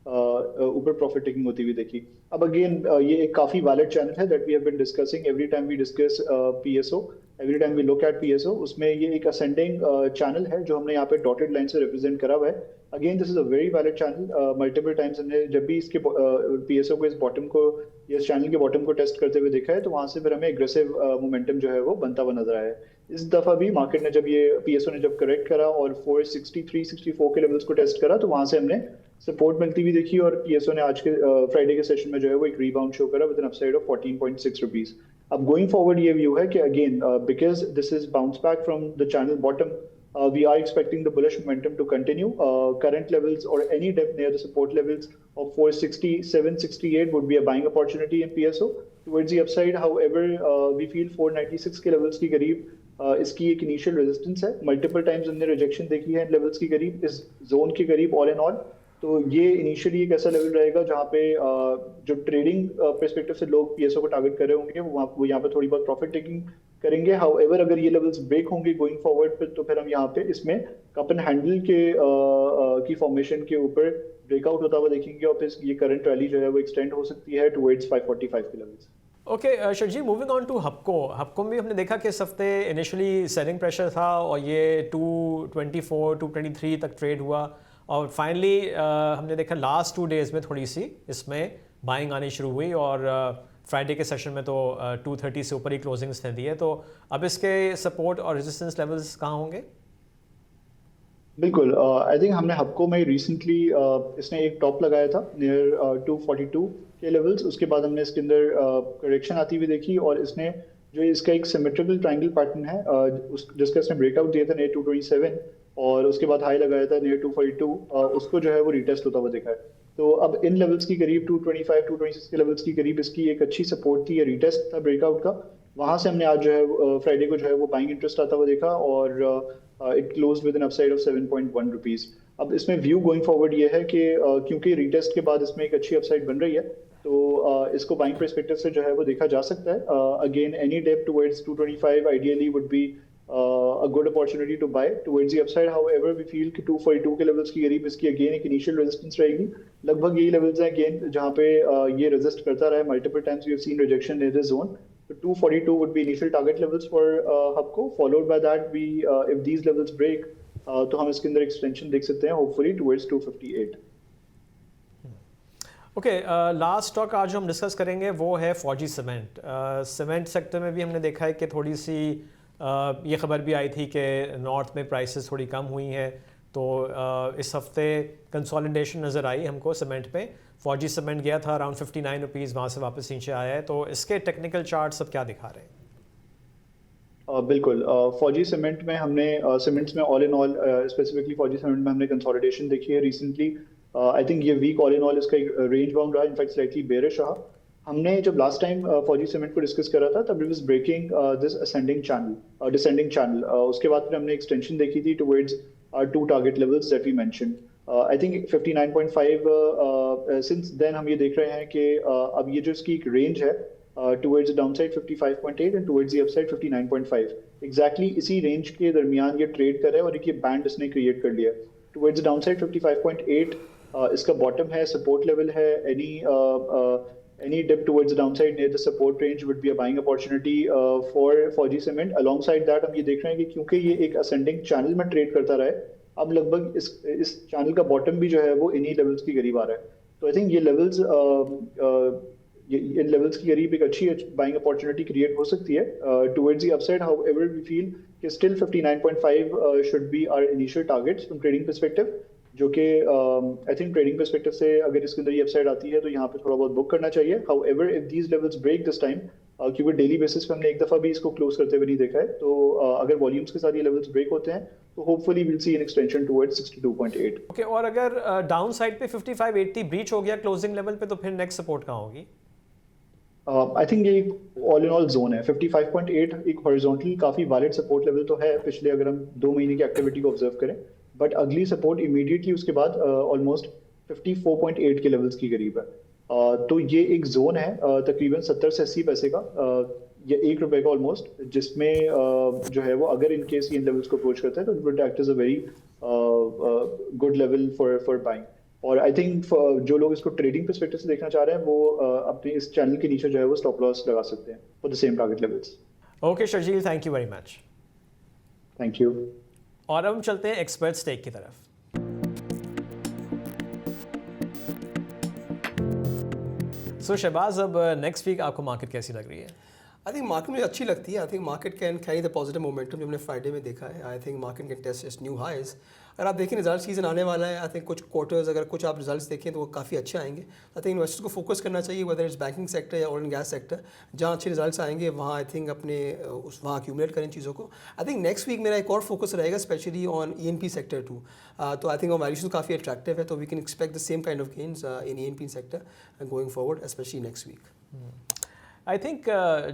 ऊपर प्रॉफिट टेकिंग होती हुई देखी। अब अगेन ये एक काफी वैलिड चैनल है that we have been discussing every time we discuss PSO, every time we look at PSO. उसमें ये एक असेंडिंग चैनल है जो हमने यहाँ पे डॉटेड लाइन से रिप्रेजेंट करा हुआ है। Again this is a very valid channel. Multiple times हमने जब भी इसके पीएसओ को इस बॉटम को इस चैनल के बॉटम को टेस्ट करते हुए देखा है, तो वहां से फिर हमें एग्रेसिव मोमेंटम जो है वो बनता हुआ नजर आया है। इस दफा भी मार्केट ने जब ये पीएसओ ने जब करेक्ट करा और 463 64 के लेवल्स को टेस्ट करा, तो वहां से हमने सपोर्ट मिलती हुई देखी और पीएसओ ने आज के फ्राइडे के सेशन में जो है वो एक रीबाउंड शो करा with N upside of 14.6 rupees. अब गोइंग फॉरवर्ड ये व्यू है कि again because this is bounce back from the channel bottom, we are expecting the bullish momentum to continue. Current levels or any dip near the support levels of 467 68 would be a buying opportunity in PSO. Towards the upside, however, we feel 496 के levels की करीब इसकी एक initial resistance है। Multiple times हमने rejection देखी है इन levels की करीब, इस जोन के करीब ऑल इन ऑल। तो ये इनिशियली एक ऐसा लेवल रहेगा जहाँ पे जो ट्रेडिंग पर्सपेक्टिव से लोग पीएसओ को टारगेट कर रहे होंगे वो यहाँ पे थोड़ी बहुत प्रॉफिट टेकिंग करेंगे। हाउएवर अगर ये लेवल्स ब्रेक होंगे गोइंग फॉरवर्ड पे, तो फिर हम यहाँ पे इसमें कप एंड हैंडल के की फॉर्मेशन के ऊपर ब्रेकआउट होता हुआ देखेंगे और फिर ये करंट रैली जो है वो एक्सटेंड हो सकती है टुवर्ड्स 545 के levels. Okay Sharjeel, moving on to हपको में हमने देखा कि इस हफ्ते इनिशियली सेलिंग प्रेशर था और ये 224 223 तक ट्रेड हुआ और फाइनली हमने देखा लास्ट 2 डेज़ में थोड़ी सी इसमें बाइंग आनी शुरू हुई और फ्राइडे के सेशन में तो 230 से ऊपर ही क्लोजिंग्स दी है। तो अब इसके सपोर्ट और रेजिस्टेंस लेवल्स कहाँ होंगे? बिल्कुल, आई थिंक हमने हपको में रिसेंटली इसने एक टॉप लगाया था नियर 242 के लेवल्स। उसके बाद हमने इसके अंदर करेक्शन आती हुई देखी और इसने जो इसका एक सिमेट्रिकल ट्रायंगल पैटर्न है जिसका इसने ब्रेकआउट दिया था नियर 227 और उसके बाद हाई लगाया था नियर 242, उसको जो है वो रिटेस्ट होता हुआ देखा है। तो अब इन लेवल्स की करीब 225 226 के लेवल्स की करीब इसकी एक अच्छी सपोर्ट थी, या रिटेस्ट था ब्रेकआउट का। वहां से हमने आज जो है फ्राइडे को जो है वो बाइंग इंटरेस्ट आता हुआ देखा और it close with N upside of 7.1 rupees. अब इसमें व्यू गोइंग फॉरवर्ड ये है कि क्योंकि रिटेस्ट के बाद इसमें एक अच्छी अपसाइड बन रही है, तो इसको बाइंग पर्सपेक्टिव से जो है वो देखा जा सकता है। Again any dip towards 225 ideally would be a good opportunity to buy towards the upside. However, we feel कि 242 के लेवल्स की करीब इसकी अगेन एक इनिशियल रेजिस्टेंस रहेगी। लगभग यही लेवल्स हैं अगेन जहाँ पे ये रेजिस्ट करता रहा है। Multiple times we have seen rejection in this zone So 242 would be initial target levels for HUBCO. Followed by that, we if these levels break, तो हम इसके अंदर extension देख सकते हैं hopefully towards 258. Okay, last stock आज जो हम डिस्कस करेंगे वो है फौजी सीमेंट। सीमेंट सेक्टर में भी हमने देखा है कि थोड़ी सी ये खबर भी आई थी कि नॉर्थ में प्राइसेस थोड़ी कम हुई हैं, तो इस हफ्ते कंसोलिडेशन नज़र आई हमको सीमेंट पे। फौजी सीमेंट गया था अराउंड 59 रुपीज़, वहाँ से वापस नीचे आया है, तो इसके टेक्निकल चार्ट सब क्या दिखा रहे हैं? बिल्कुल, फौजी सीमेंट में हमने सीमेंट्स में all in all specifically Fauji cement में हमने कंसोलिडेशन देखी है रिसेंटली। आई थिंक ये वीक ऑल इन ऑल इसका एक रेंज बाउंड रहा, इनफैक्ट स्लाइटली बेयरिश रहा। हमने जब लास्ट टाइम फौजी सीमेंट को डिस्कस करा था तब it was breaking this ascending channel, descending channel. उसके बाद फिर हमने एक्सटेंशन देखी थी towards our two target levels that we mentioned. I think 59.5 since then हम ये देख रहे हैं कि अब ये जो इसकी एक रेंज है towards the downside 55.8 and towards the upside 59.5, exactly इसी रेंज के दरमियान ये ट्रेड कर रहा है और एक ये बैंड इसने क्रिएट कर लिया है। towards the downside 55.8 इसका बॉटम है, सपोर्ट लेवल है। Any dip towards the downside near the support range would be a buying opportunity for Fauji Cement. Alongside that हम ये देख रहे हैं कि क्योंकि ये एक ascending channel में ट्रेड करता रहा है, अब लगभग इस चैनल का बॉटम भी जो है वो इन्हीं लेवल्स के करीब आ रहा है। तो आई थिंक ये लेवल्स इन लेवल्स के करीब एक अच्छी बाइंग अपॉर्चुनिटी क्रिएट हो सकती है। Towards the upside however we feel कि still 59.5 should be our initial targets from trading perspective, जो कि आई थिंक ट्रेडिंग पर्सपेक्टिव से अगर इसके अंदर ये अपसाइड आती है तो यहाँ पे थोड़ा बहुत बुक करना चाहिए। However if these levels break this time, क्योंकि डेली बेसिस पे हमने एक दफ़ा भी इसको क्लोज करते हुए नहीं देखा है, तो अगर वॉल्यूम्स के साथ ये लेवल्स ब्रेक होते हैं तो hopefully will see an extension towards 62.8। Okay, और अगर डाउन साइड पे 55.80 ब्रीच हो गया क्लोजिंग लेवल पे, तो फिर नेक्स्ट सपोर्ट कहाँ होगी? आई थिंक ये ऑल इन ऑल जोन है। 55.8 एक हॉरिजॉन्टली काफी वैलिड सपोर्ट लेवल तो है पिछले, अगर हम 2 महीने की एक्टिविटी को ऑब्जर्व करें, बट अगली सपोर्ट इमीडिएटली उसके बाद ऑलमोस्ट 54.8 के लेवल्स की करीब है। तो ये एक जोन है तकरीबन 70 से 80 पैसे का, ये ₹1 का ऑलमोस्ट, जिसमें जो है वो अगर इन केस इन लेवल्स को अप्रोच करता है तो it would act as a very good level for buying. और आई थिंक जो लोग इसको ट्रेडिंग पर्सपेक्टिव से देखना चाह रहे हैं वो अपने इस चैनल के नीचे जो है वो स्टॉप लॉस लगा सकते हैं for the same target levels. Okay Sharjeel, thank you very much. Thank you. और अब हम चलते हैं एक्सपर्ट स्टेक की तरफ। सो शहबाज, अब नेक्स्ट वीक आपको मार्केट कैसी लग रही है? आई थिंक मार्केट मुझे अच्छी लगती है। I think market can carry the positive momentum जो हमने फ्राइडे में देखा है। I think market can test its new highs. अगर आप देखें रिजल्ट सीजन आने वाला है, आई थिंक कुछ क्वार्टर्स अगर कुछ आप रिजल्ट्स देखें तो वो काफ़ी अच्छे आएंगे। आई थिंक इन्वेस्टर्स को फोकस करना चाहिए, वेदर इट्स बैंकिंग सेक्टर या ऑयल एंड गैस सेक्टर, जहाँ अच्छे रिजल्ट्स आएंगे वहाँ आई थिंक अपने वहाँ एक्यूमुलेट करें चीज़ों को। आई थिंक नेक्स्ट वीक मेरा एक और फोकस रहेगा specially on ENP sector too. तो आई थिंक वो वैल्यूशन काफ़ी अट्रैक्टिव है, तो we can expect the same kind of gains in ENP sector going forward specially next week. I think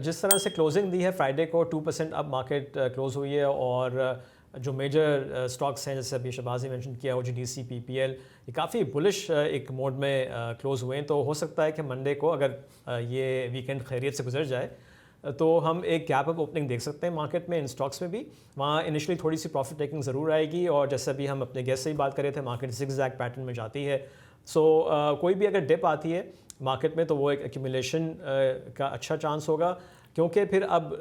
जिस तरह से क्लोजिंग दी है फ्राइडे को, 2% अब मार्केट क्लोज हुई है, और जो मेजर स्टॉक्स हैं जैसे अभी शहबाज ने मेंशन किया, OGDC, PPL, ये काफ़ी बुलिश एक मोड में क्लोज हुए हैं। तो हो सकता है कि मंडे को अगर ये वीकेंड खैरियत से गुजर जाए तो हम एक गैप अप ओपनिंग देख सकते हैं मार्केट में, इन स्टॉक्स में भी। वहाँ इनिशियली थोड़ी सी प्रॉफिट टेकिंग ज़रूर आएगी, और जैसे अभी हम अपने गेस्ट से ही बात कर रहे थे, मार्केट ज़िगज़ैग पैटर्न में जाती है। सो कोई भी अगर डिप आती है मार्केट में तो वो एक एक्यूमुलेशन का अच्छा चांस होगा, क्योंकि फिर अब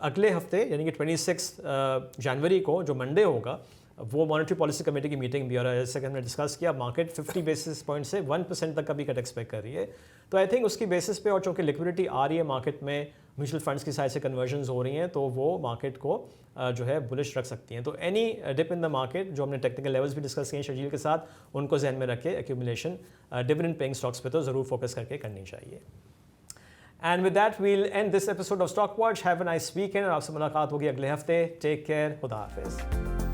अगले हफ्ते यानी कि 26 जनवरी को जो मंडे होगा वो मॉनेटरी पॉलिसी कमेटी की मीटिंग भी, और जैसे कि हमने डिस्कस किया मार्केट 50 बेसिस पॉइंट से 1% तक का भी कट एक्सपेक्ट कर रही है। तो आई थिंक उसकी बेसिस पे, और चूँकि लिक्विडिटी आ रही है मार्केट में, म्यूचुअल फंड्स की साइड से कन्वर्जन्स हो रही हैं, तो वो मार्केट को जो है बुलिश रख सकती हैं। तो any dip in the market, जो हमने टेक्निकल लेवल्स भी डिस्कस किए हैं शर्जील के साथ, उनको जहन में रख के एक्यूमुलेशन डिविडेंड पेइंग स्टॉक्स पे तो ज़रूर फोकस करके करनी चाहिए। And with that we'll end this episode of stock watch. Have a nice weekend, और आपसे मुलाकात होगी अगले हफ्ते। टेक केयर, खुदा हाफिज़।